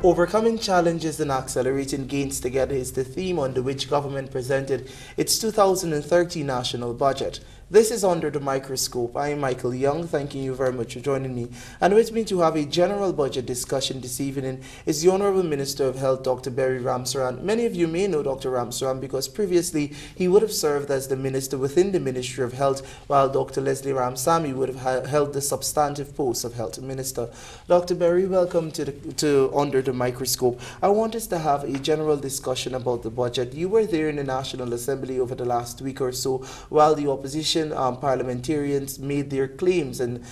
Overcoming challenges and accelerating gains together is the theme under which government presented its 2030 national budget. This is Under the Microscope. I am Michael Young, thanking you very much for joining me. And with me to have a general budget discussion this evening is the Honorable Minister of Health, Dr. Bheri Ramsaran. Many of you may know Dr. Ramsaran because previously he would have served as the minister within the Ministry of Health, while Dr. Leslie Ramsamy would have held the substantive post of Health Minister. Dr. Bheri, welcome to Under the Microscope. I want us to have a general discussion about the budget. You were there in the National Assembly over the last week or so while the opposition parliamentarians made their claims and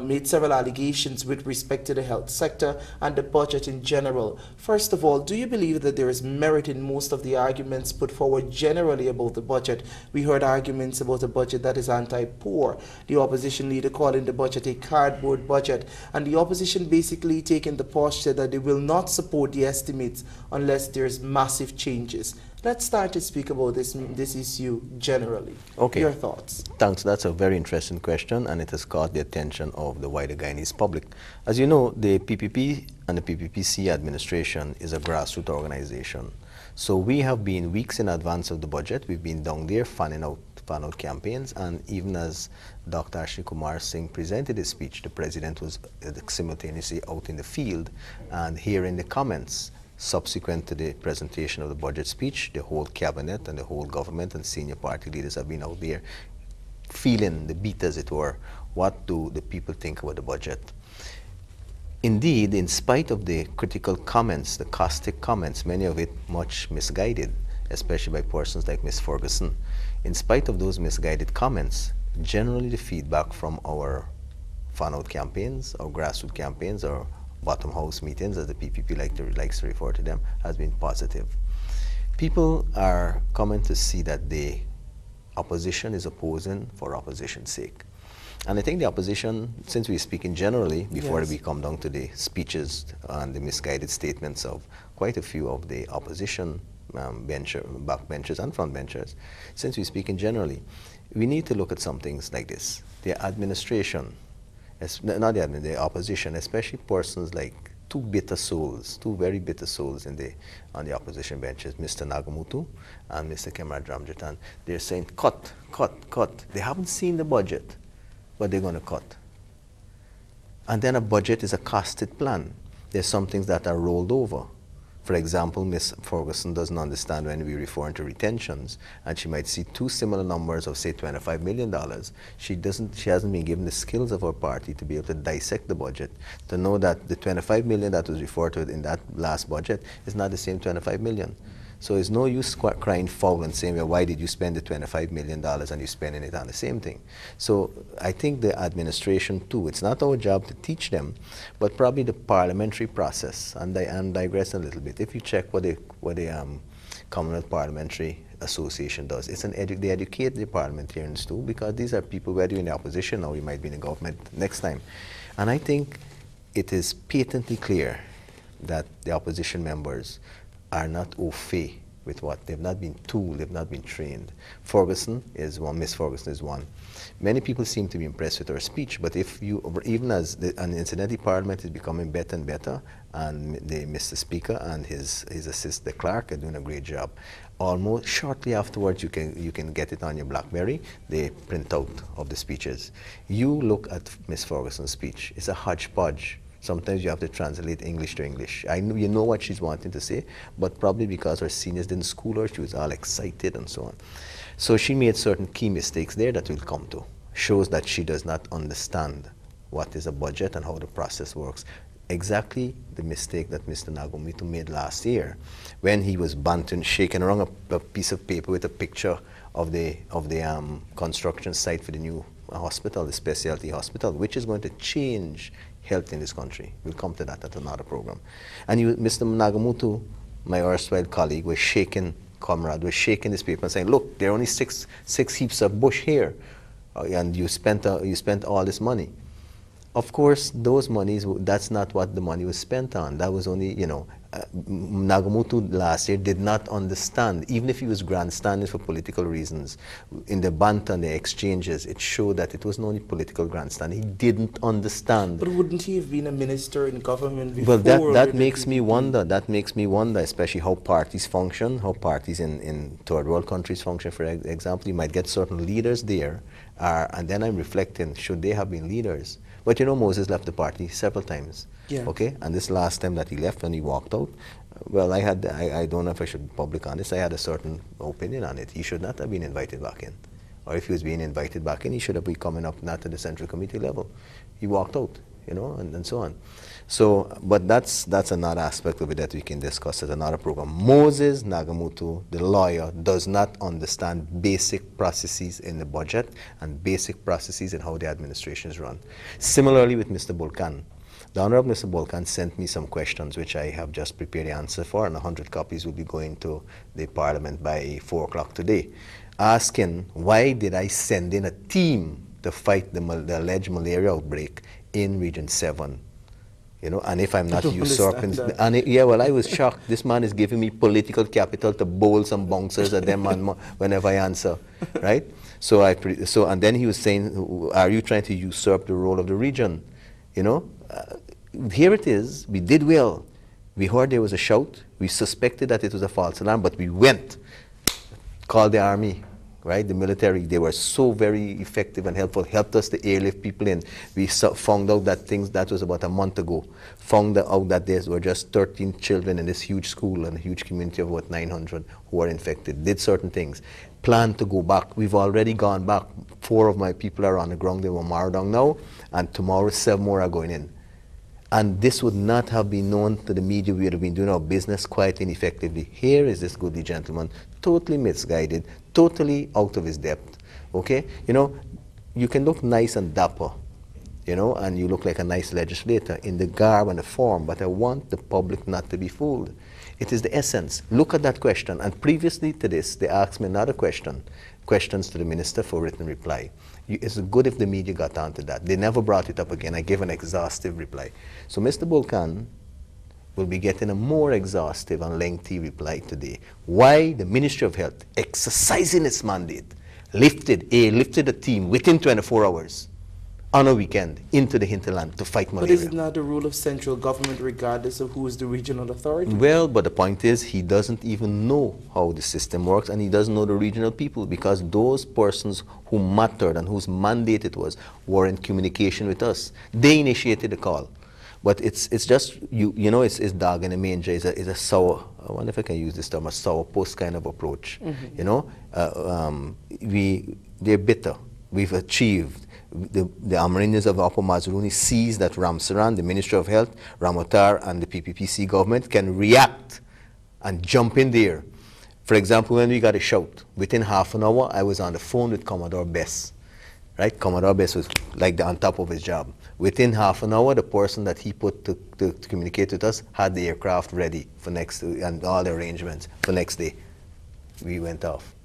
made several allegations with respect to the health sector and the budget in general. First of all, do you believe that there is merit in most of the arguments put forward generally about the budget? We heard arguments about a budget that is anti-poor, the opposition leader calling the budget a cardboard budget, and the opposition basically taking the posture that they will not support the estimates unless there's massive changes. Let's start to speak about this issue generally. Okay. Your thoughts? Thanks. That's a very interesting question, and it has caught the attention of the wider Guyanese public. As you know, the PPP and the PPPC administration is a grassroots organization. So we have been weeks in advance of the budget. We've been down there fanning out campaigns, and even as Dr. Ashwini Kumar Singh presented his speech, the president was simultaneously out in the field and hearing the comments. Subsequent to the presentation of the budget speech, the whole cabinet and the whole government and senior party leaders have been out there feeling the beat, as it were. What do the people think about the budget? Indeed, in spite of the critical comments, the caustic comments, many of it much misguided, especially by persons like Ms. Fergusson, in spite of those misguided comments, generally the feedback from our fan-out campaigns, our grassroots campaigns, or bottom house meetings, as the PPP likes to refer to them, has been positive. People are coming to see that the opposition is opposing for opposition's sake. And I think the opposition, since we're speaking generally, before we come down to the speeches and the misguided statements of quite a few of the opposition backbenchers and frontbenchers, since we're speaking generally, we need to look at some things like this. The administration, not the opposition, especially persons like two very bitter souls on the opposition benches, Mr. Nagamutu and Mr. Kemraj Ramjatan. They're saying, cut, cut, cut. They haven't seen the budget, but they're going to cut. And then a budget is a costed plan. There's some things that are rolled over. For example, Ms. Fergusson doesn't understand when we refer to retentions, and she might see two similar numbers of, say, $25 million. She hasn't been given the skills of her party to be able to dissect the budget, to know that the $25 million that was referred to in that last budget is not the same $25 million. So it's no use crying foul and saying, well, why did you spend the $25 million and you're spending it on the same thing? So I think the administration too, it's not our job to teach them, but probably the parliamentary process, and I'm digressing a little bit. If you check what the Commonwealth Parliamentary Association does, they educate the parliamentarians too, because these are people, whether you're in the opposition or you might be in the government next time. And I think it is patently clear that the opposition members are not au fait with what they've not been told, they've not been trained. Fergusson is one, Ms. Fergusson is one. Many people seem to be impressed with her speech, but if you, even as and incidentally, Parliament is becoming better and better, and Mr. Speaker and his assistant, the clerk, are doing a great job. Almost shortly afterwards, you can get it on your BlackBerry, the printout of the speeches. You look at Ms. Ferguson's speech, it's a hodgepodge. Sometimes you have to translate English to English. You know what she's wanting to say, but probably because her seniors didn't school her, she was all excited and so on. So she made certain key mistakes there that we'll come to. Shows that she does not understand what is a budget and how the process works. Exactly the mistake that Mr. Nagamutu made last year when he was shaking around a piece of paper with a picture of the construction site for the new hospital, the specialty hospital, which is going to change health in this country. We'll come to that at another program. And Mr. Nagamutu, my erstwhile colleague, was shaking this paper and saying, look, there are only six heaps of bush here, and you spent all this money. Of course, those monies, that's not what the money was spent on. That was only, Nagamutu last year did not understand, even if he was grandstanding for political reasons, in the banter and the exchanges, it showed that it wasn't only political grandstanding. He didn't understand. But wouldn't he have been a minister in government before? Well, that makes me wonder. That makes me wonder, especially how parties function, how parties in third world countries function. For example, you might get certain leaders there, and then I'm reflecting, should they have been leaders? But Moses left the party several times. Yeah. Okay, and this last time that he left, when he walked out, well, I don't know if I should be public on this. I had a certain opinion on it. He should not have been invited back in, or if he was being invited back in, he should have been coming up not at the central committee level. He walked out, and so on. So, but that's another aspect of it that we can discuss at another program. Moses Nagamutu, the lawyer, does not understand basic processes in the budget and basic processes in how the administration is run. Similarly with Mr. Bulkan. The Honorable Mr. Bulkan sent me some questions which I have just prepared the answer for, and 100 copies will be going to the Parliament by 4 o'clock today, asking why did I send in a team to fight the alleged malaria outbreak in Region 7? And if I'm not usurping, well, I was shocked. This man is giving me political capital to bowl some bouncers at them whenever I answer, right? So and then he was saying, are you trying to usurp the role of the region? Here it is. We did well. We heard there was a shout. We suspected that it was a false alarm, but we went, called the army, right? The military. They were so very effective and helpful. Helped us to airlift people in. We found out that was about a month ago. Found out that there were just 13 children in this huge school and a huge community of about 900 who were infected. Did certain things. Planned to go back. We've already gone back. 4 of my people are on the ground in Wamaradong now, and tomorrow 7 more are going in. And this would not have been known to the media. We would have been doing our business quietly and effectively. Here is this goodly gentleman, totally misguided, totally out of his depth. Okay? You can look nice and dapper, and you look like a nice legislator in the garb and the form, but I want the public not to be fooled. It is the essence. Look at that question. And previously to this, they asked me another questions to the minister for written reply. It's good if the media got onto that. They never brought it up again. I gave an exhaustive reply. So Mr. Bulkan will be getting a more exhaustive and lengthy reply today. Why the Ministry of Health, exercising its mandate, lifted a team within 24 hours on a weekend into the hinterland to fight malaria. But isn't that the rule of central government regardless of who is the regional authority? Well, but the point is he doesn't even know how the system works, and he doesn't know the regional people, because those persons who mattered and whose mandate it was were in communication with us. They initiated the call. But it's just, it's dog in a manger. It's a sour, I wonder if I can use this term, a sourpuss kind of approach. Mm-hmm. They're bitter. We've achieved. The Amerindians of Upper Mazaruni sees that Ramsaran, the Minister of Health, Ramotar, and the PPPC government can react and jump in there. For example, when we got a shout, within half an hour, I was on the phone with Commodore Bess. Right? Commodore Bess was like on top of his job. Within half an hour, the person that he put to communicate with us had the aircraft ready for and all the arrangements for next day. We went off.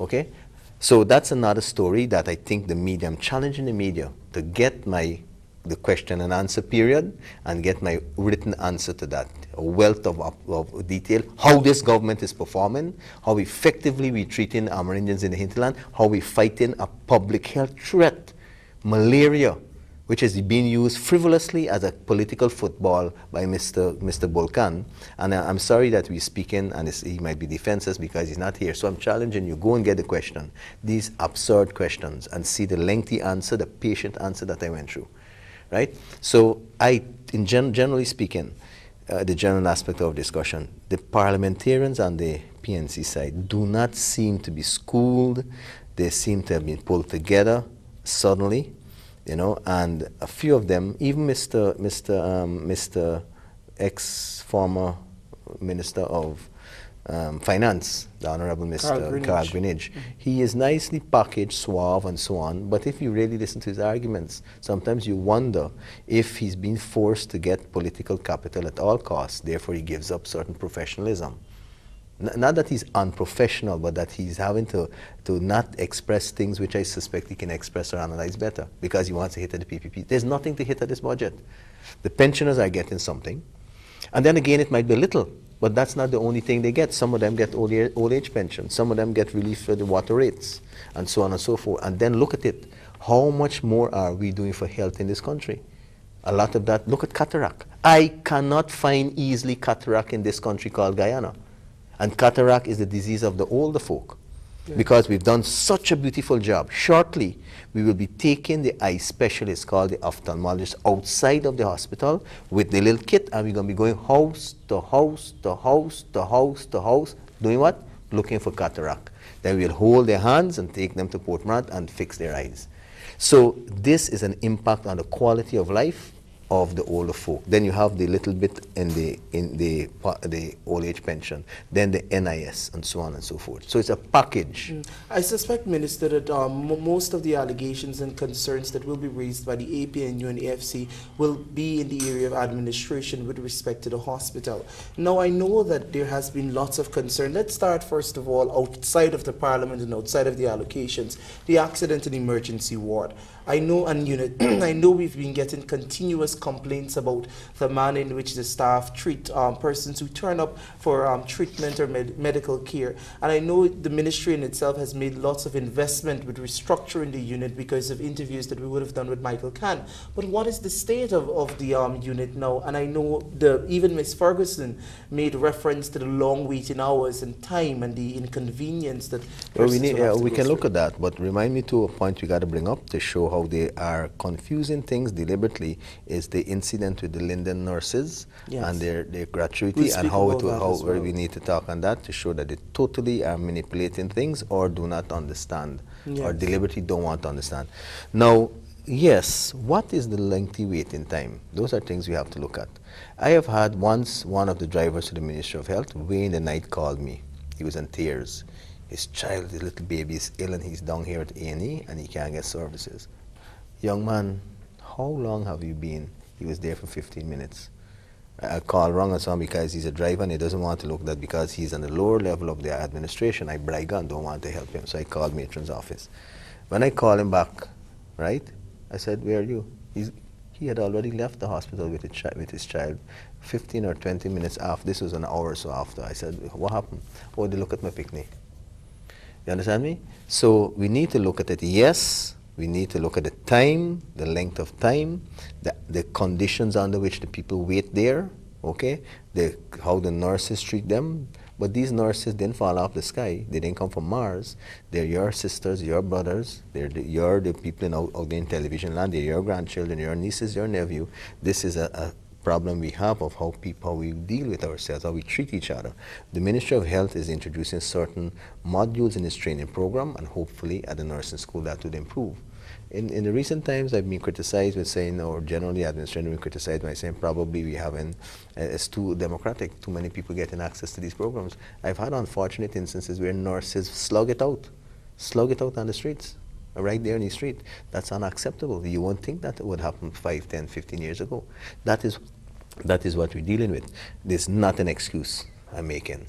Okay? So that's another story that I think the media, I'm challenging the media to get the question and answer period and get my written answer to that. A wealth of detail, how this government is performing, how effectively we're treating Amerindians in the hinterland, how we're fighting a public health threat, malaria, which is being used frivolously as a political football by Mr. Bulkan. And I'm sorry that we're speaking, and he might be defenseless because he's not here. So I'm challenging you, go and get the question, these absurd questions, and see the lengthy answer, the patient answer that I went through. Right? So generally speaking, the general aspect of discussion, the parliamentarians on the PNC side do not seem to be schooled. They seem to have been pulled together suddenly, and a few of them, even Mr. ex-former Minister of Finance, the Honorable Mr. Carl Greenidge. Mm-hmm. He is nicely packaged, suave, and so on, but if you really listen to his arguments, sometimes you wonder if he's being forced to get political capital at all costs, therefore he gives up certain professionalism. Not that he's unprofessional, but that he's having to not express things which I suspect he can express or analyze better because he wants to hit at the PPP. There's nothing to hit at this budget. The pensioners are getting something. And then again, it might be little, but that's not the only thing they get. Some of them get old age pension. Some of them get relief for the water rates, and so on and so forth. And then look at it. How much more are we doing for health in this country? A lot of that. Look at cataract. I cannot find easily cataract in this country called Guyana. And cataract is the disease of the older folk. Yeah. Because we've done such a beautiful job. Shortly, we will be taking the eye specialist called the ophthalmologist outside of the hospital with the little kit, and we're going to be going house to house to house to house to house, doing what? Looking for cataract. Then we'll hold their hands and take them to Port Morant and fix their eyes. So this is an impact on the quality of life of the older folk. Then you have the little bit in the old age pension, then the NIS, and so on and so forth. So it's a package. I suspect, Minister, that most of the allegations and concerns that will be raised by the APNU and AFC will be in the area of administration with respect to the hospital. Now, I know that there has been lots of concern. Let's start, first of all, outside of the Parliament and outside of the allocations, the accident and emergency ward. I know, and unit, I know we've been getting continuous complaints about the manner in which the staff treat persons who turn up for treatment or medical care. And I know the ministry in itself has made lots of investment with restructuring the unit because of interviews that we would have done with Michael Khan. But what is the state of the unit now? And I know even Ms. Fergusson made reference to the long waiting hours and time and the inconvenience that well, we can look at that, but remind me to a point we got to bring up to show how they are confusing things deliberately is the incident with the Linden nurses. Yes. And their gratuity and how we need to talk on that to show that they totally are manipulating things or do not understand. Yes. Or deliberately don't want to understand. Now, yes, what is the lengthy waiting time? Those are things we have to look at. I have had once one of the drivers to the Ministry of Health way in the night called me. He was in tears. His child, his little baby is ill and he's down here at A&E and he can't get services. Young man, how long have you been? He was there for 15 minutes. I called wrong on him because he's a driver and he doesn't want to look at that because he's on the lower level of the administration. I brag and don't want to help him, so I called matron's office. When I called him back, right, I said, where are you? He had already left the hospital with his child 15 or 20 minutes after. This was an hour or so after. I said, what happened? Oh, they look at my picnic. You understand me? So we need to look at it. Yes, we need to look at the time, the length of time, the conditions under which the people wait there, okay? How the nurses treat them. But these nurses didn't fall off the sky. They didn't come from Mars. They're your sisters, your brothers. You're the people out there in television land. They're your grandchildren, your nieces, your nephew. This is a problem we have of how we deal with ourselves, how we treat each other. The Ministry of Health is introducing certain modules in its training program, and hopefully at the nursing school that would improve. In the recent times, I've been criticized with saying, or generally administration been criticized by saying probably we haven't, it's too democratic, too many people getting access to these programs. I've had unfortunate instances where nurses slug it out on the streets, right there in the street. That's unacceptable. You won't think that would happen 5, 10, 15 years ago. That is what we're dealing with. This is not an excuse I'm making.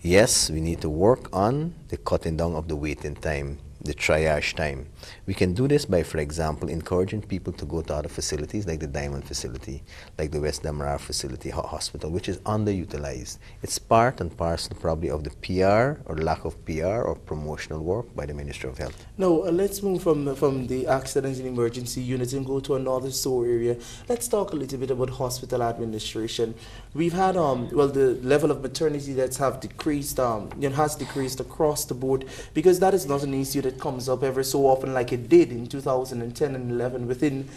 Yes, we need to work on the cutting down of the waiting time, the triage time. We can do this by, for example, encouraging people to go to other facilities like the Diamond facility, like the West Demerara facility hospital, which is underutilized. It's part and parcel probably of the PR or lack of PR or promotional work by the Ministry of Health. Now, let's move from the accident and emergency unit and go to another sore area. Let's talk a little bit about hospital administration. We've had, well, the level of maternity deaths have decreased, has decreased across the board because that is not an issue that comes up ever so often like it did in 2010 and 11 within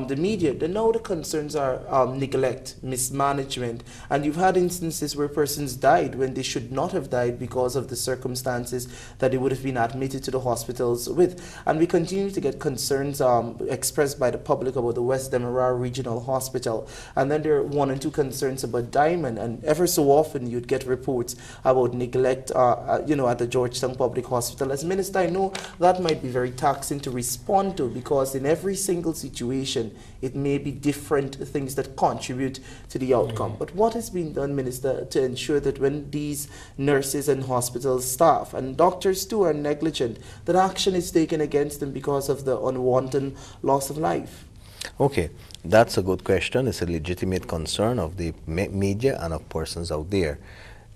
the media. Then now the concerns are neglect, mismanagement, and you've had instances where persons died when they should not have died because of the circumstances that they would have been admitted to the hospitals with. And we continue to get concerns expressed by the public about the West Demerara Regional Hospital. And then there are 1 and 2 concerns about Diamond, and ever so often you'd get reports about neglect at the Georgetown Public Hospital. As Minister, I know that might be very taxing to respond to, because in every single situation, it may be different things that contribute to the outcome. But what has been done, Minister, to ensure that when these nurses and hospital staff and doctors too are negligent, that action is taken against them because of the unwanted loss of life? Okay, that's a good question. It's a legitimate concern of the media and of persons out there.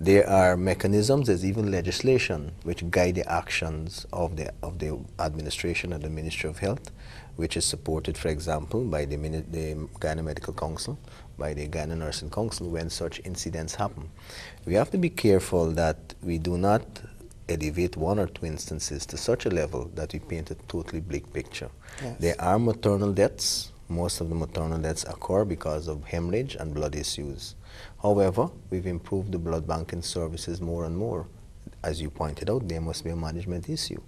There are mechanisms, there's even legislation which guide the actions of the administration and the Ministry of Health, which is supported, for example, by the Guyana Medical Council, by the Guyana Nursing Council when such incidents happen. We have to be careful that we do not elevate one or two instances to such a level that we paint a totally bleak picture. Yes. There are maternal deaths. Most of the maternal deaths occur because of hemorrhage and blood issues. However, we've improved the blood banking services more and more. As you pointed out, there must be a management issue,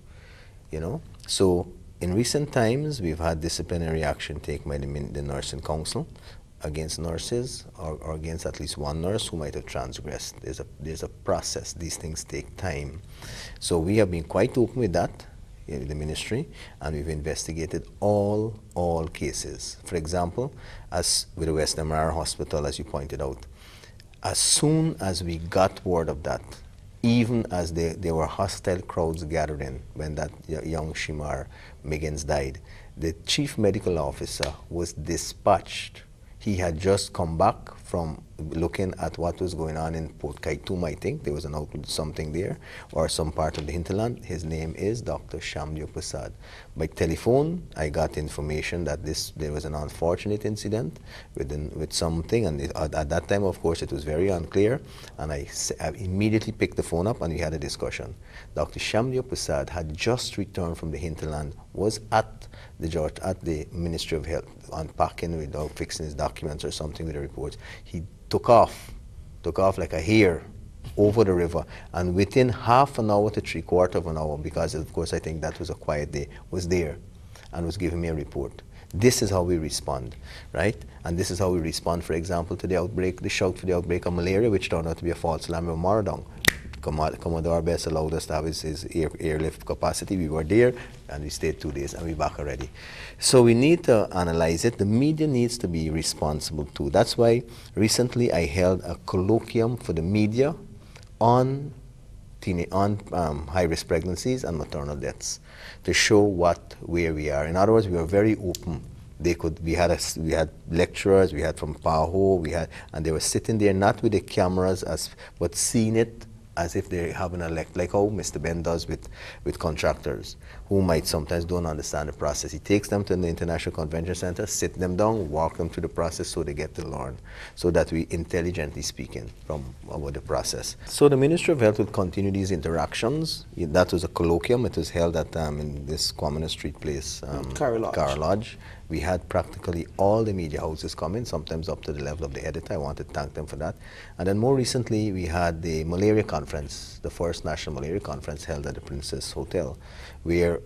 you know. So in recent times, we've had disciplinary action taken by the Nursing Council against nurses or against at least one nurse who might have transgressed. There's a process. These things take time. So we have been quite open with that in the ministry, and we've investigated all cases. For example, as with the West MRR Hospital, as you pointed out, as soon as we got word of that, even as there were hostile crowds gathering when that young Shimar Miggins died, the chief medical officer was dispatched. He had just come back from looking at what was going on in Port Kaitum, I think. There was something there, or some part of the hinterland. His name is Dr. Shamdeo Prasad. By telephone, I got information that there was an unfortunate incident with something, and at that time, of course, it was very unclear, and I immediately picked the phone up and we had a discussion. Dr. Shamdeo Prasad had just returned from the hinterland, was at the Ministry of Health, unpacking without fixing his documents or something with the reports. He took off like a hare over the river, and within half an hour to three-quarter of an hour, because of course I think that was a quiet day, was there and was giving me a report. This is how we respond, right? And this is how we respond, for example, to the outbreak, the shout for the outbreak of malaria, which turned out to be a false alarm of Moradong. Commodore Best allowed us to have his airlift capacity. We were there, and we stayed 2 days, and we're back already. So we need to analyze it. The media needs to be responsible too. That's why recently I held a colloquium for the media on high-risk pregnancies and maternal deaths to show where we are. In other words, we were very open. We had lecturers, we had from PAHO, and they were sitting there not with the cameras but seeing it as if they're having like how Mr. Ben does with contractors who might sometimes don't understand the process. He takes them to the International Convention Center, sit them down, walk them through the process so they get to learn, so that we intelligently speaking about the process. So the Ministry of Health will continue these interactions. That was a colloquium. It was held at in this Commonwealth Street place, Cara Lodge. We had practically all the media houses come in, sometimes up to the level of the editor. I want to thank them for that. And then more recently, we had the malaria conference, the first national malaria conference held at the Princess Hotel, where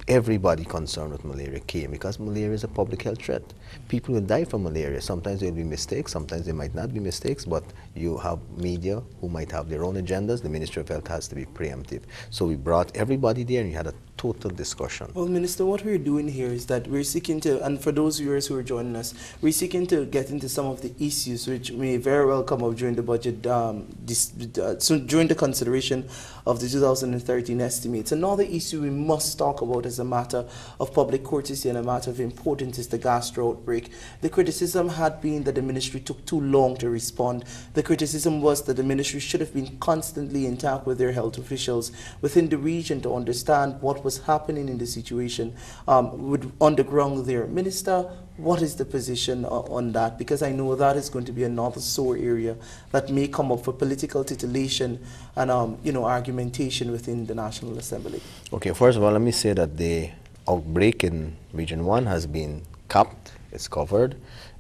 everybody concerned with malaria came, because malaria is a public health threat. People will die from malaria. Sometimes there will be mistakes, sometimes there might not be mistakes, but you have media who might have their own agendas. The Ministry of Health has to be preemptive. So we brought everybody there and we had a total discussion. Well, Minister, what we're doing here is that we're seeking to, and for those viewers who are joining us, we're seeking to get into some of the issues which may very well come up during the budget, during the consideration of the 2013 estimates. Another issue we must talk about as a matter of public courtesy and a matter of importance is the gastro outbreak. The criticism had been that the ministry took too long to respond. The criticism was that the ministry should have been constantly in touch with their health officials within the region to understand what was happening in the situation on the ground there. Minister, what is the position on that? Because I know that is going to be another sore area that may come up for political titillation and argumentation within the National Assembly. Okay, first of all, let me say that the outbreak in Region 1 has been capped, it's covered,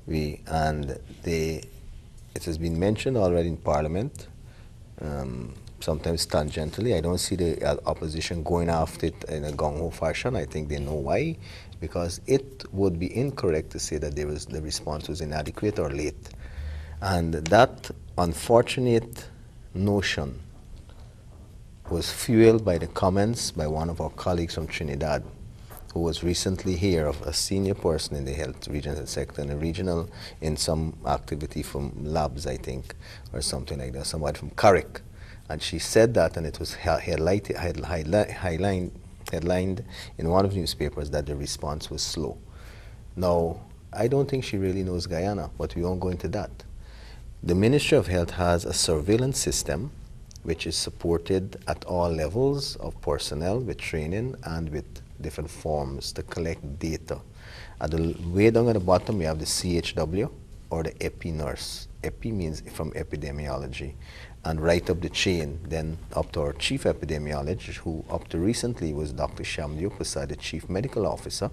it has been mentioned already in Parliament, sometimes tangentially. I don't see the opposition going after it in a gung-ho fashion. I think they know why, because it would be incorrect to say that the response was inadequate or late. And that unfortunate notion was fueled by the comments by one of our colleagues from Trinidad, who was recently here, of a senior person in the regional sector, in a regional, in some activity from labs, I think, or something like that, somebody from Carrick. And she said that, and it was headlined in one of the newspapers that the response was slow. Now, I don't think she really knows Guyana, but we won't go into that. The Ministry of Health has a surveillance system which is supported at all levels of personnel with training and with different forms to collect data. At the way down at the bottom, we have the CHW, or the EPI nurse. EPI means from epidemiology. And right up the chain, then up to our chief epidemiologist, who up to recently was Dr. Shamdeo Prasad, the chief medical officer.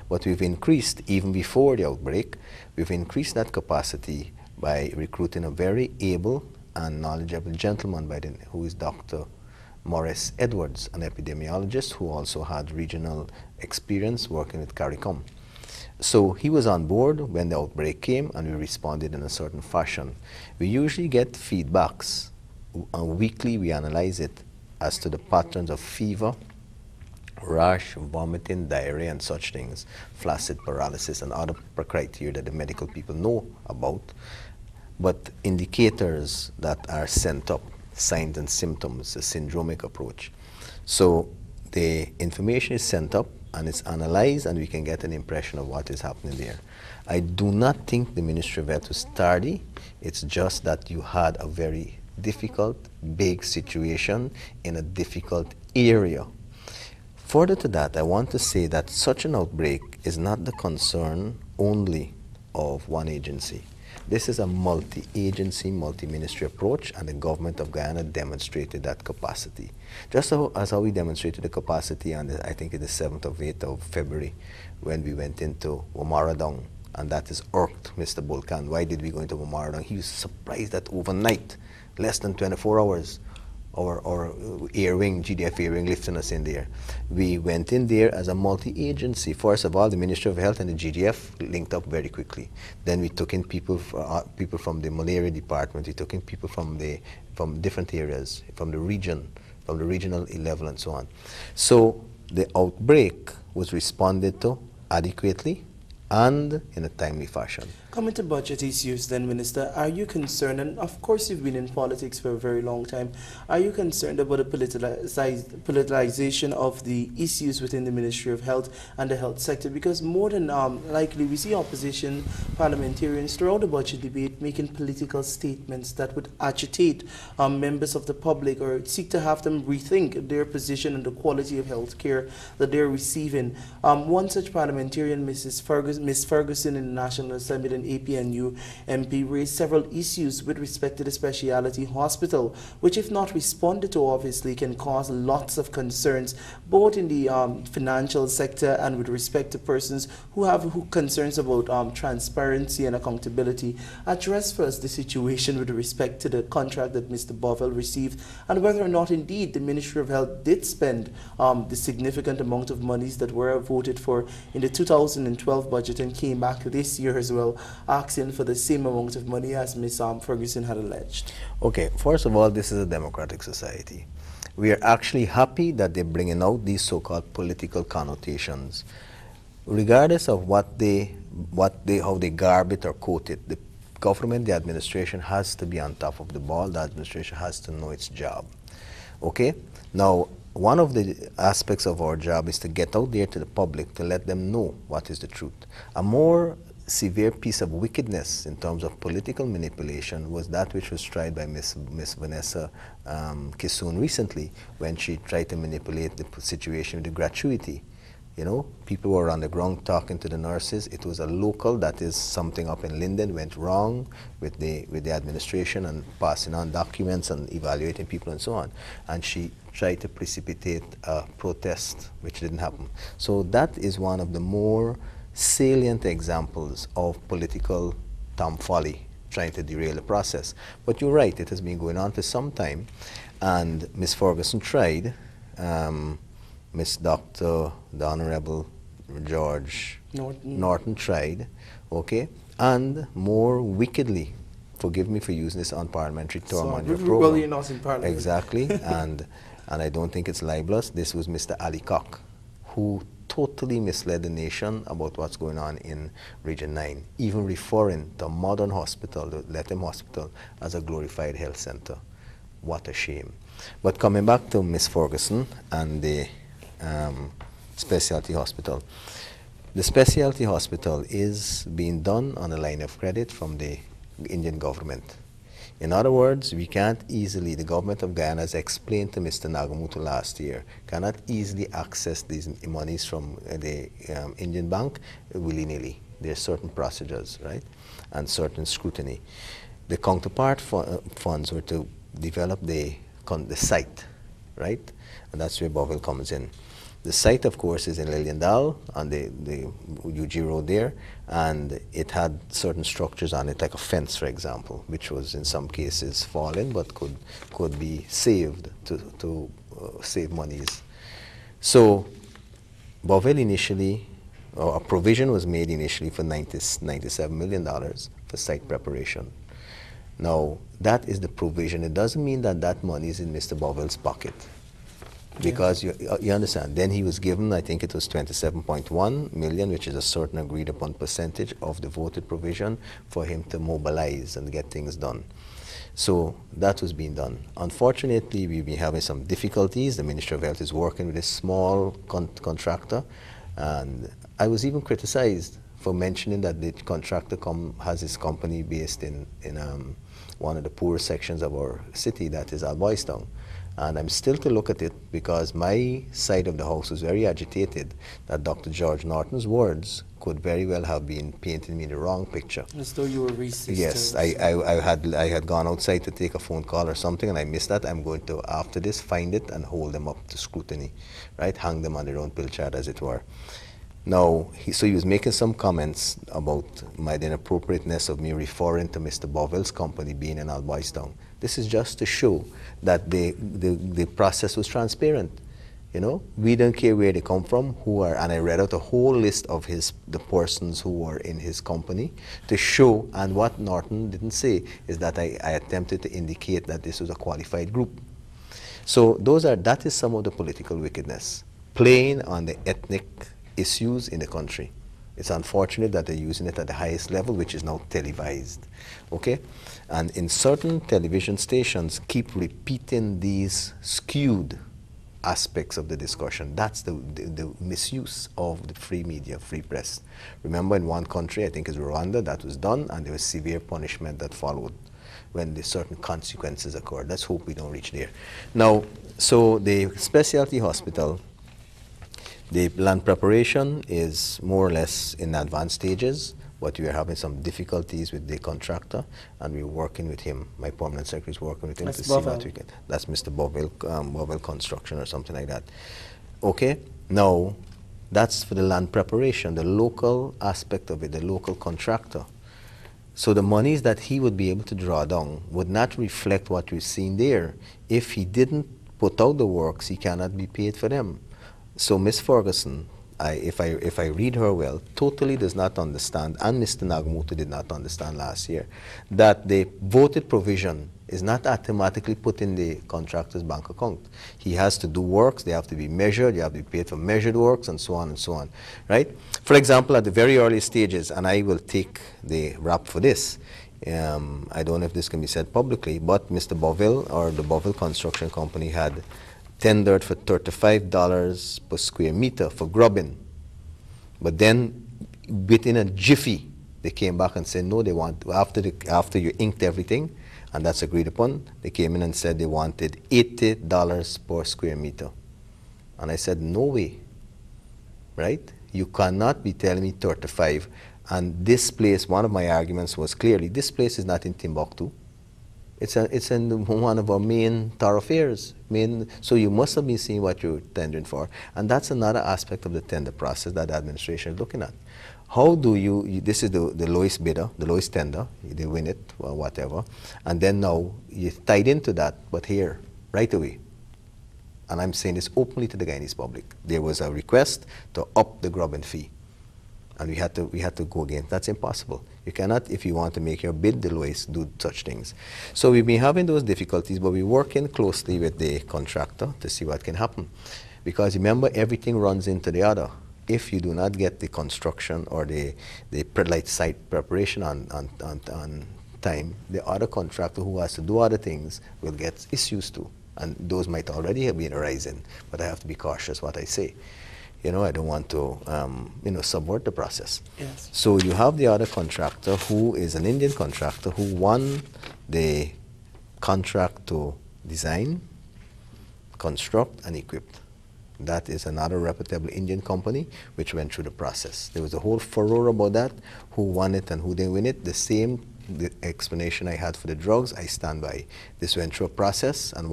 But we've increased, even before the outbreak, we've increased that capacity by recruiting a very able and knowledgeable gentleman who is Dr. Morris Edwards, an epidemiologist who also had regional experience working with CARICOM. So he was on board when the outbreak came, and we responded in a certain fashion. We usually get feedbacks. Weekly we analyze it as to the patterns of fever, rash, vomiting, diarrhea, and such things, flaccid paralysis, and other criteria that the medical people know about. But indicators that are sent up, signs and symptoms, a syndromic approach. So the information is sent up and it's analyzed, and we can get an impression of what is happening there. I do not think the Ministry of Health was tardy. It's just that you had a very difficult, big situation in a difficult area. Further to that, I want to say that such an outbreak is not the concern only of one agency. This is a multi-agency, multi-ministry approach, and the government of Guyana demonstrated that capacity. Just as how we demonstrated the capacity on, I think, the 7th or 8th of February, when we went into Womaradong, and that has irked Mr. Bulkan. Why did we go into Womaradong? He was surprised that overnight, less than 24 hours, or air wing, GDF air wing lifting us in there. We went in there as a multi-agency. First of all, the Ministry of Health and the GDF linked up very quickly. Then we took in people from the malaria department. We took in people from different areas, from the region, from the regional level, and so on. So the outbreak was responded to adequately and in a timely fashion. Coming to budget issues then, Minister, are you concerned, and of course you've been in politics for a very long time, are you concerned about the politicization of the issues within the Ministry of Health and the health sector? Because more than likely we see opposition parliamentarians throughout the budget debate making political statements that would agitate members of the public or seek to have them rethink their position on the quality of health care that they're receiving. One such parliamentarian, Ms. Fergusson in the National Assembly, APNU MP, raised several issues with respect to the specialty hospital, which, if not responded to, obviously can cause lots of concerns, both in the financial sector and with respect to persons who have concerns about transparency and accountability. Address first the situation with respect to the contract that Mr. Bovell received, and whether or not indeed the Ministry of Health did spend the significant amount of monies that were voted for in the 2012 budget and came back this year as well, asking for the same amount of money as Ms. Fergusson had alleged. Okay, first of all, this is a democratic society. We are actually happy that they're bringing out these so-called political connotations. Regardless of how they garb it or quote it, the government, the administration has to be on top of the ball. The administration has to know its job. Okay? Now, one of the aspects of our job is to get out there to the public to let them know what is the truth. A more severe piece of wickedness in terms of political manipulation was that which was tried by Miss Vanessa Kissoon recently, when she tried to manipulate the situation with the gratuity. You know, people were on the ground talking to the nurses. It was a local, that is something up in Linden, went wrong with the administration and passing on documents and evaluating people and so on. And she tried to precipitate a protest, which didn't happen. So that is one of the more salient examples of political tomfoolery trying to derail the process. But you're right, it has been going on for some time, and Ms. Fergusson tried, Ms. Dr. the Honorable George Norton tried, okay, and more wickedly, forgive me for using this unparliamentary term on your program. Well, you're not in parliament. Exactly, and and I don't think it's libelous. This was Mr. Ali Cock, who totally misled the nation about what's going on in Region 9, even referring the modern hospital, the Lethem Hospital, as a glorified health center. What a shame. But coming back to Ms. Fergusson and the specialty hospital. The specialty hospital is being done on a line of credit from the Indian government. In other words, we can't easily, the government of Guyana has explained to Mr. Nagamutu last year, cannot easily access these monies from the Indian bank willy-nilly. There are certain procedures, right, and certain scrutiny. The counterpart funds were to develop the site, right, and that's where Boville comes in. The site, of course, is in Liliendal on the UG Road there, and it had certain structures on it, like a fence, for example, which was in some cases fallen, but could be saved to save monies. So Boville initially, or a provision was made initially for $97 million for site preparation. Now, that is the provision. It doesn't mean that that money is in Mr. Boville's pocket. Because you understand, then he was given, I think it was 27.1 million, which is a certain agreed upon percentage of the voted provision for him to mobilize and get things done. So that was being done. Unfortunately, we've been having some difficulties. The Ministry of Health is working with a small contractor, and I was even criticized for mentioning that the contractor has his company based in one of the poorest sections of our city, that is Alboystown. And I'm still to look at it because my side of the house was very agitated that Dr. George Norton's words could very well have been painting me the wrong picture. As though you were racist. Yes, I had gone outside to take a phone call or something, and I missed that. I'm going to, after this, find it and hold them up to scrutiny, right? Hang them on their own pilchard, as it were. Now, so he was making some comments about the inappropriateness of me referring to Mr. Boville's company being in Alboystown. This is just to show that the process was transparent. You know, we don't care where they come from, who are, and I read out a whole list of the persons who were in his company to show, and what Norton didn't say is that I attempted to indicate that this was a qualified group. So that is some of the political wickedness, playing on the ethnic issues in the country. It's unfortunate that they're using it at the highest level, which is now televised, okay? And in certain television stations keep repeating these skewed aspects of the discussion. That's the misuse of the free media, free press. Remember, in one country, I think it's Rwanda, that was done, and there was severe punishment that followed when the certain consequences occurred. Let's hope we don't reach there. Now, so the specialty hospital, the land preparation is more or less in advanced stages, but we are having some difficulties with the contractor, and we're working with him. My permanent secretary is working with him to see what we can. That's Mr. Boville Construction or something like that. Okay, now that's for the land preparation, the local aspect of it, the local contractor. So the monies that he would be able to draw down would not reflect what you're seeing there. If he didn't put out the works, he cannot be paid for them. So Ms. Fergusson, if I read her well, totally does not understand, and Mr. Nagamutu did not understand last year, that the voted provision is not automatically put in the contractor's bank account. He has to do works, they have to be measured, you have to be paid for measured works, and so on, right? For example, at the very early stages, and I will take the rap for this, I don't know if this can be said publicly, but Mr. Boville, or the Boville Construction Company, had tendered for $35 per square meter for grubbing. But then within a jiffy, they came back and said, no, they want, after you inked everything, and that's agreed upon, they came in and said they wanted $80 per square meter. And I said, no way, right? You cannot be telling me 35. And this place, one of my arguments was clearly, this place is not in Timbuktu. It's in one of our main thoroughfares. So you must have been seeing what you're tendering for. And that's another aspect of the tender process that the administration is looking at. How do this is the lowest bidder, the lowest tender, they win it or whatever, and then now you're tied into that, but here, right away. And I'm saying this openly to the Guyanese public. There was a request to up the grubbing fee. And we had to go again. That's impossible. You cannot, if you want to make your bid the lowest, do such things. So we've been having those difficulties, but we're working closely with the contractor to see what can happen. Because remember, everything runs into the other. If you do not get the construction or the site preparation on time, the other contractor who has to do other things will get issues too. And those might already have been arising, but I have to be cautious what I say. You know, I don't want to, subvert the process. Yes. So you have the other contractor who is an Indian contractor who won the contract to design, construct, and equip. That is another reputable Indian company which went through the process. There was a whole furor about that, who won it and who didn't win it. The explanation I had for the drugs, I stand by. This went through a process, and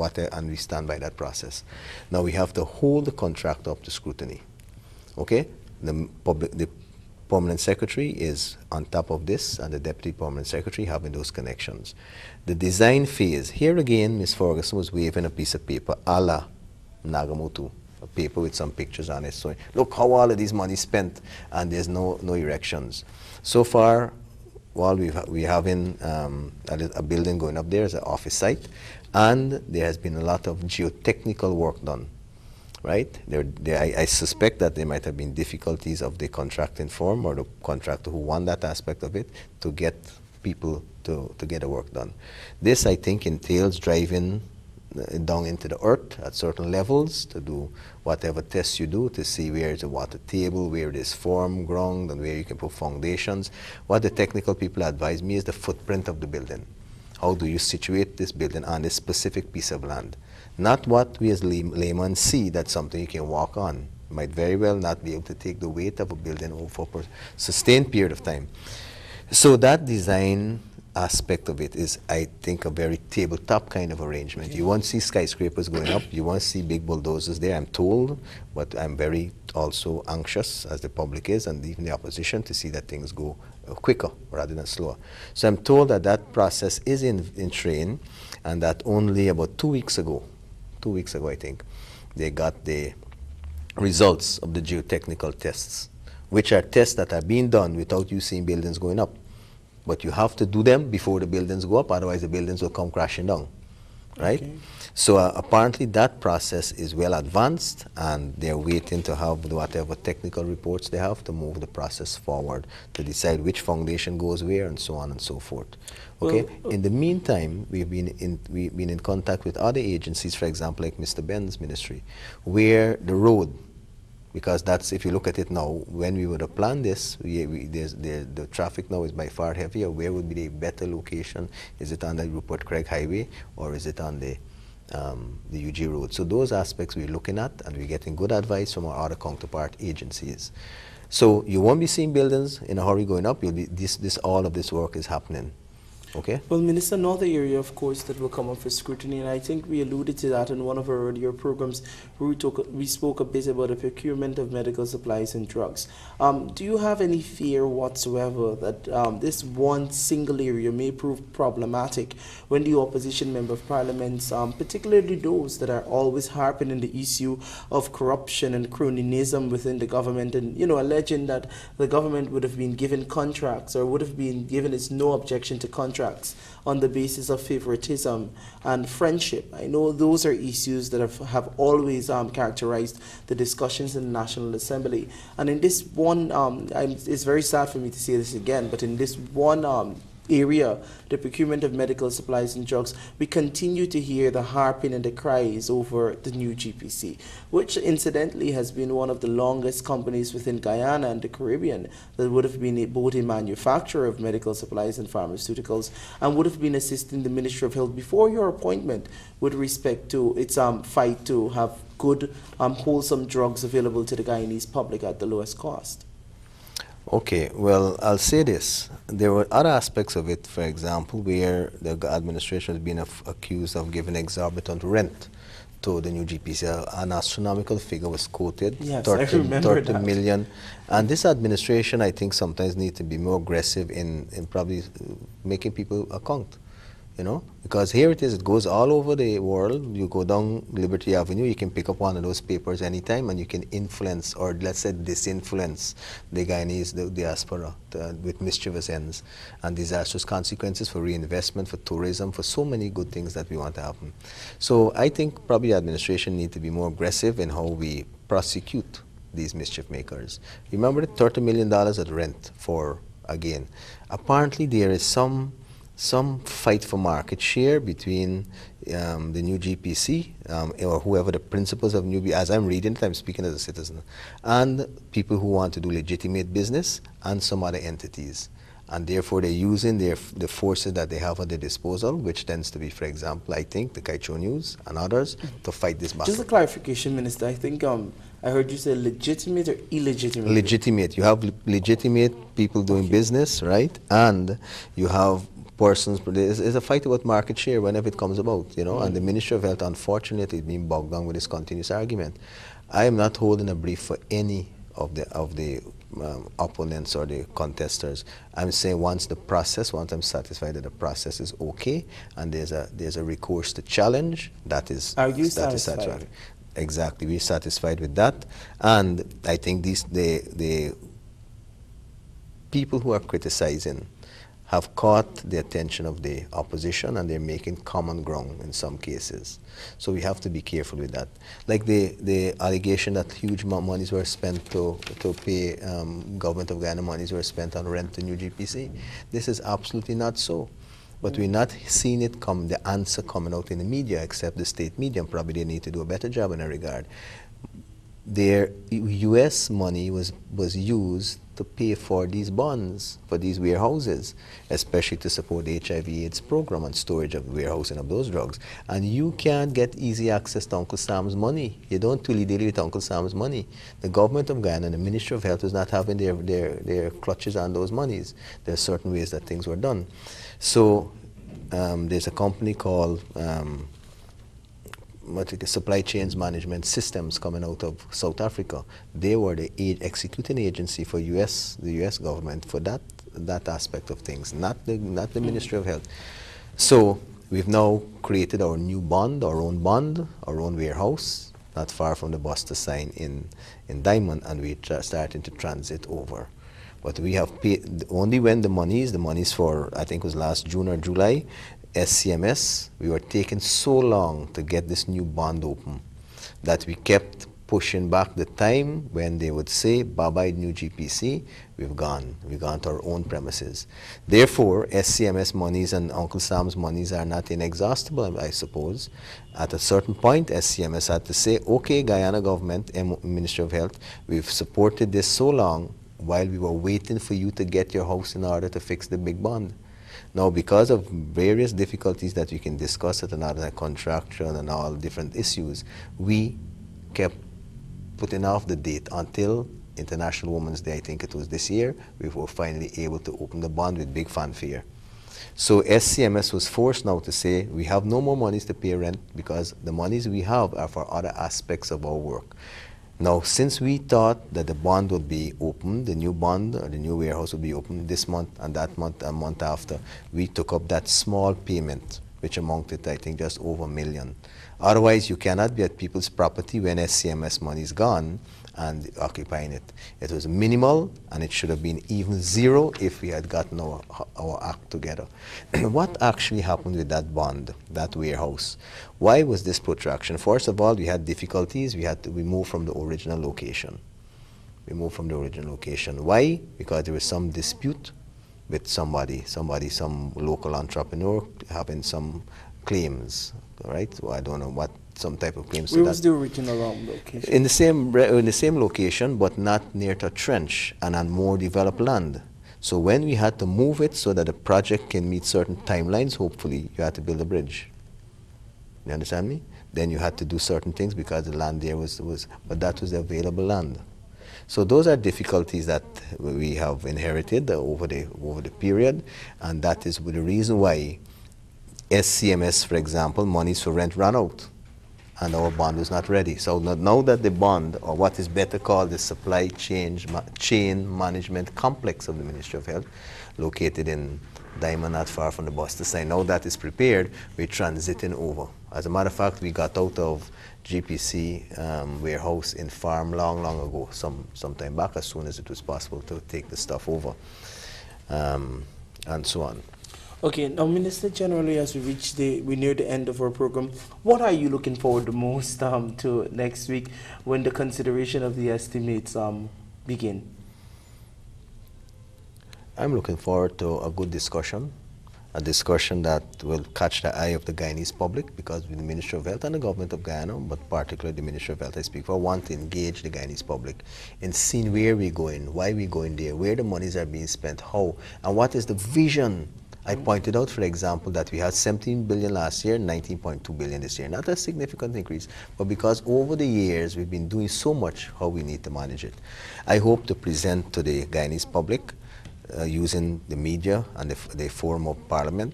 we stand by that process. Now we have to hold the contract up to scrutiny. Okay? The permanent secretary is on top of this, and the deputy permanent secretary having those connections. The design phase, here again, Ms. Fergusson was waving a piece of paper a la Nagamotu, a paper with some pictures on it. So look how all of these money spent, and there's no erections. So far, while we're having a building going up there as an office site, and there has been a lot of geotechnical work done. Right? I suspect that there might have been difficulties of the contracting firm or the contractor who won that aspect of it to get people to get the work done. This, I think, entails driving down into the earth at certain levels to do whatever tests you do to see where is the water table, where it is form ground, and where you can put foundations. What the technical people advise me is the footprint of the building. How do you situate this building on this specific piece of land? Not what we as laymen see, that's something you can walk on. You might very well not be able to take the weight of a building over a sustained period of time. So that design aspect of it is, I think, a very tabletop kind of arrangement. You won't see skyscrapers going up, you won't see big bulldozers there, I'm told, but I'm very also anxious, as the public is, and even the opposition, to see that things go quicker rather than slower. So I'm told that that process is in train, and that only about 2 weeks ago I think, they got the results of the geotechnical tests, which are tests that are being done without you seeing buildings going up. But you have to do them before the buildings go up, otherwise the buildings will come crashing down, right? Okay. So apparently that process is well advanced, and they're waiting to have whatever technical reports they have to move the process forward to decide which foundation goes where and so on and so forth. Okay. Well, in the meantime, we've been in contact with other agencies, for example, like Mr. Ben's ministry, where the road, because that's, if you look at it now, when we would have planned this, the traffic now is by far heavier. Where would be the better location? Is it on the Rupert Craig Highway, or is it on the UG Road? So those aspects we're looking at, and we're getting good advice from our other counterpart agencies. So you won't be seeing buildings in a hurry going up. You'll be, all of this work is happening. Okay. Well, Minister, another area, of course, that will come up for scrutiny, and I think we alluded to that in one of our earlier programs, where we spoke a bit about the procurement of medical supplies and drugs. Do you have any fear whatsoever that this one single area may prove problematic when the opposition member of parliaments, particularly those that are always harping on the issue of corruption and cronyism within the government, and, alleging that the government would have been given contracts, or would have been given its no objection to contracts on the basis of favoritism and friendship? I know those are issues that have always characterized the discussions in the National Assembly. And in this one, it's very sad for me to say this again, but in this one area, the procurement of medical supplies and drugs, we continue to hear the harping and the cries over the new GPC, which incidentally has been one of the longest companies within Guyana and the Caribbean that would have been both a manufacturer of medical supplies and pharmaceuticals, and would have been assisting the Ministry of Health before your appointment with respect to its fight to have good, wholesome drugs available to the Guyanese public at the lowest cost. Okay, well, I'll say this. There were other aspects of it, for example, where the administration has been accused of giving exorbitant rent to the new GPC. An astronomical figure was quoted, yes, 30 million. And this administration, I think, sometimes needs to be more aggressive in probably making people account. you know, because here it is, it goes all over the world. You go down Liberty Avenue, you can pick up one of those papers anytime, and you can influence, or let's say disinfluence, the Guyanese, the diaspora, with mischievous ends and disastrous consequences for reinvestment, for tourism, for so many good things that we want to happen. So I think probably administration need to be more aggressive in how we prosecute these mischief makers. Remember the $30 million at rent for, again, apparently there is some fight for market share between the new GPC or whoever the principals of new, as I'm reading it, I'm speaking as a citizen, and people who want to do legitimate business and some other entities. And therefore they're using the forces that they have at their disposal, which tends to be, for example, I think, the Kaicho News and others, to fight this battle. Just a clarification, Minister. I think I heard you say legitimate or illegitimate? Legitimate. You have legitimate people doing business, right? And you have persons, there's a fight about market share whenever it comes about, you know, and the Ministry of Health, unfortunately, is being bogged down with this continuous argument. I am not holding a brief for any of the opponents or the contesters. I'm saying once I'm satisfied that the process is okay, and there's a recourse to challenge, that is satisfied. Exactly, we're satisfied with that, and I think the people who are criticizing have caught the attention of the opposition, and they're making common ground in some cases. So we have to be careful with that. Like the allegation that huge monies were spent to pay, government of Guyana monies were spent on rent to new GPC. This is absolutely not so. But we're not seeing it the answer coming out in the media, except the state media, and probably they need to do a better job in that regard. Their U.S. money was used to pay for these bonds, for these warehouses, especially to support the HIV/AIDS program and storage of warehousing of those drugs. And you can't get easy access to Uncle Sam's money. You don't really deal with Uncle Sam's money. The government of Guyana and the Ministry of Health is not having their clutches on those monies. There are certain ways that things were done. So there's a company called Supply Chains Management Systems coming out of South Africa. They were the executing agency for the U.S. government for that aspect of things, not the Ministry of Health. So we've now created our new bond, our own warehouse, not far from the Buster sign in Diamond, and we're starting to transit over. But we have paid only when the monies for, I think it was last June or July, SCMS, we were taking so long to get this new bond open that we kept pushing back the time when they would say, bye-bye new GPC, we've gone to our own premises. Therefore, SCMS monies and Uncle Sam's monies are not inexhaustible, I suppose. At a certain point, SCMS had to say, okay, Guyana government, Ministry of Health, we've supported this so long while we were waiting for you to get your house in order to fix the big bond. Now, because of various difficulties that we can discuss at another contractual and all different issues, we kept putting off the date until International Women's Day, I think it was this year. We were finally able to open the bond with big fanfare. So SCMS was forced now to say, we have no more monies to pay rent because the monies we have are for other aspects of our work. Now, since we thought that the bond would be open, the new bond or the new warehouse would be open this month and that month, a month after, we took up that small payment, which amounted to, I think, just over $1 million. Otherwise, you cannot be at people's property when SCMS money is gone and occupying it. It was minimal, and it should have been even zero if we had gotten our act together. What actually happened with that bond, that warehouse? Why was this protraction? First of all, we had difficulties. We moved from the original location. Why? Because there was some dispute with some local entrepreneur having some claims, right? So I don't know what, some type of claims. Where was the original location? In the same location, but not near to a trench and on more developed land. So when we had to move it so that the project can meet certain timelines, hopefully, you had to build a bridge. You understand me? Then you had to do certain things because the land there but that was the available land. So those are difficulties that we have inherited over the period, and that is the reason why SCMS, for example, monies for rent ran out. and our bond was not ready. So now that the bond, or what is better called the supply chain management complex of the Ministry of Health, located in Diamond, not far from the Buster sign, now that is prepared, we're transiting over. As a matter of fact, we got out of GPC warehouse in farm long ago, some time back, as soon as it was possible to take the stuff over, and so on. Okay, now Minister, generally as we near the end of our program, what are you looking forward the most to next week when the consideration of the estimates begin? I'm looking forward to a good discussion, a discussion that will catch the eye of the Guyanese public, because the Ministry of Health and the government of Guyana, but particularly the Ministry of Health I speak for, want to engage the Guyanese public in seeing where we're going, why we're going there, where the monies are being spent, how, and what is the vision. I pointed out, for example, that we had 17 billion last year, 19.2 billion this year. Not a significant increase, but because over the years we've been doing so much, how we need to manage it. I hope to present to the Guyanese public, using the media and the forum of parliament,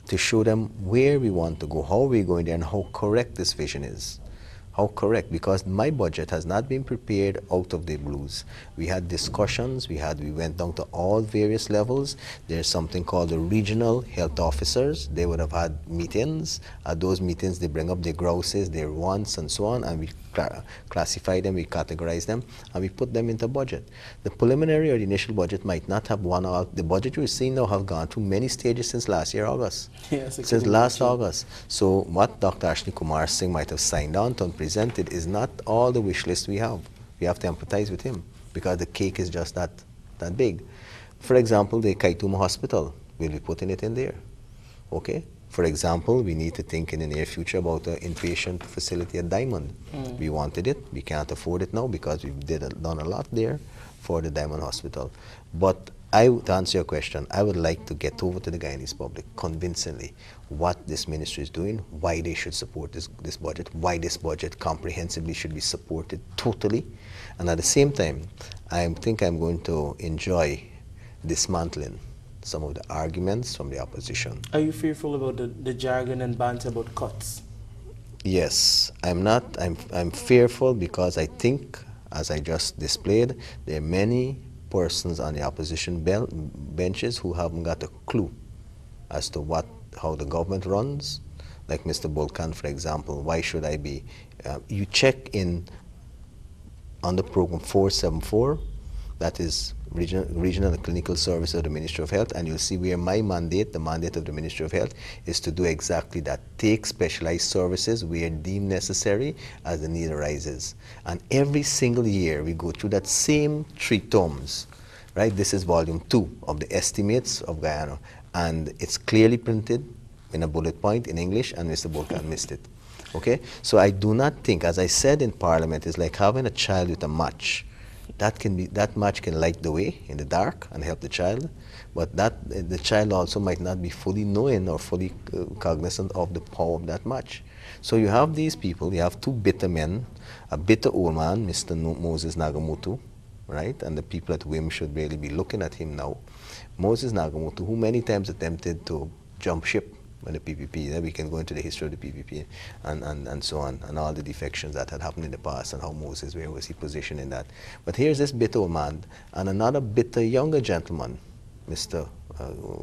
to show them where we want to go, how we're going there, and how correct this vision is. How correct, because my budget has not been prepared out of the blues. We had discussions, we went down to all various levels. There's something called the regional health officers. They would have had meetings. At those meetings, they bring up their grouses, their wants, and so on, and we classify them, we categorize them, and we put them into budget. The preliminary or the initial budget might not have won out. The budget you're seeing now have gone through many stages since last year, August. Yes, since last August. So what Dr. Ashley Kumar Singh might have signed on to and presented is not all the wish list we have. We have to empathize with him, because the cake is just that big. For example, the Kaituma Hospital, we'll be putting it in there. Okay? For example, we need to think in the near future about an inpatient facility at Diamond. We wanted it. We can't afford it now because we've done a lot there for the Diamond Hospital. But to answer your question, I would like to get over to the Guyanese public convincingly what this ministry is doing, why they should support this budget, why this budget comprehensively should be supported totally. And at the same time, I think I'm going to enjoy dismantling some of the arguments from the opposition. Are you fearful about the jargon and banter about cuts? Yes, I'm not. I'm fearful because I think, as I just displayed, there are many persons on the opposition benches who haven't got a clue as to how the government runs. Like Mr. Bolkan, for example, why should I be? You check on the program 474, that is Regional and Clinical Service of the Ministry of Health, and you'll see where my mandate, the mandate of the Ministry of Health, is to do exactly that. Take specialized services where deemed necessary as the need arises. And every single year we go through that same 3 tomes, right? This is volume 2 of the estimates of Guyana, and it's clearly printed in a bullet point in English, and Mr. Bolkan missed it. Okay? So I do not think, as I said in Parliament, it's like having a child with a match. That match can light the way in the dark and help the child, but the child also might not be fully knowing or fully cognizant of the power of that match. So you have these people, you have 2 bitter men, a bitter old man, Mr. Moses Nagamutu, right? And the people at WIM should really be looking at him now. Moses Nagamutu, who many times attempted to jump ship with the PPP. We can go into the history of the PPP and so on, and all the defections that had happened in the past, and how Moses, where was he positioned in that. But here's this bitter old man and another bitter younger gentleman, Mr.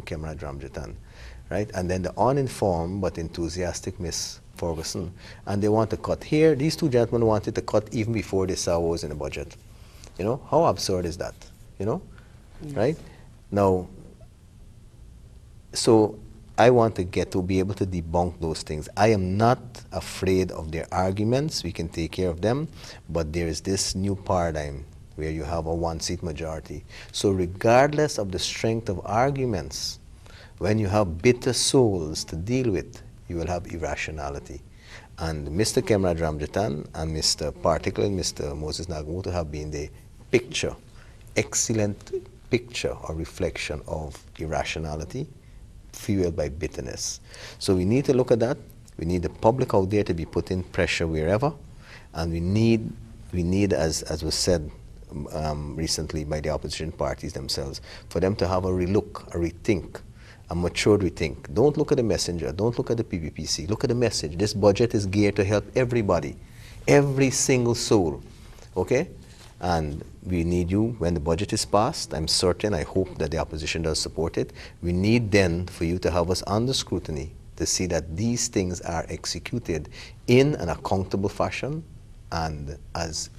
Kemra Ramsaran, right? And then the uninformed but enthusiastic Miss Fergusson. And they want to cut here. These 2 gentlemen wanted to cut even before they saw what was in the budget. You know, how absurd is that? You know, yes. Right? Now, so I want to be able to debunk those things. I am not afraid of their arguments. We can take care of them. But there is this new paradigm where you have a 1-seat majority. So regardless of the strength of arguments, when you have bitter souls to deal with, you will have irrationality. And Mr. Kemra Ramsaran and particularly Mr. Moses Nagamutu have been the picture, excellent picture or reflection of irrationality fueled by bitterness. So we need to look at that. We need the public out there to be putting pressure wherever, and we need, as was said recently by the opposition parties themselves, for them to have a relook, a rethink, a matured rethink. Don't look at the messenger, don't look at the PPPC, look at the message. This budget is geared to help everybody, every single soul, okay? And we need you when the budget is passed. I'm certain, I hope that the opposition does support it. We need then for you to have us under scrutiny to see that these things are executed in an accountable fashion and as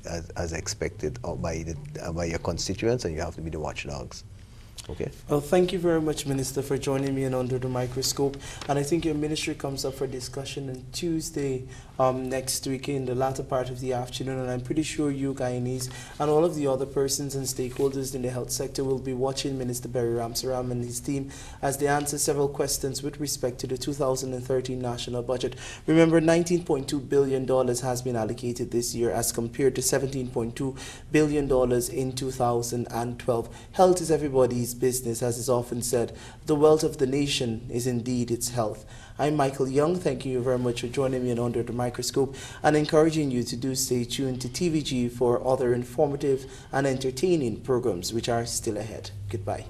expected by your constituents, and you have to be the watchdogs. Okay. Well, thank you very much, Minister, for joining me in Under the Microscope. And I think your ministry comes up for discussion on Tuesday next week in the latter part of the afternoon. And I'm pretty sure you, Guyanese, and all of the other persons and stakeholders in the health sector will be watching Minister Bheri Ramsaran and his team as they answer several questions with respect to the 2013 national budget. Remember, $19.2 billion has been allocated this year as compared to $17.2 billion in 2012. Health is everybody's business, as is often said. The wealth of the nation is indeed its health. I'm Michael Young, thanking you very much for joining me in Under the Microscope and encouraging you to do stay tuned to TVG for other informative and entertaining programs which are still ahead. Goodbye.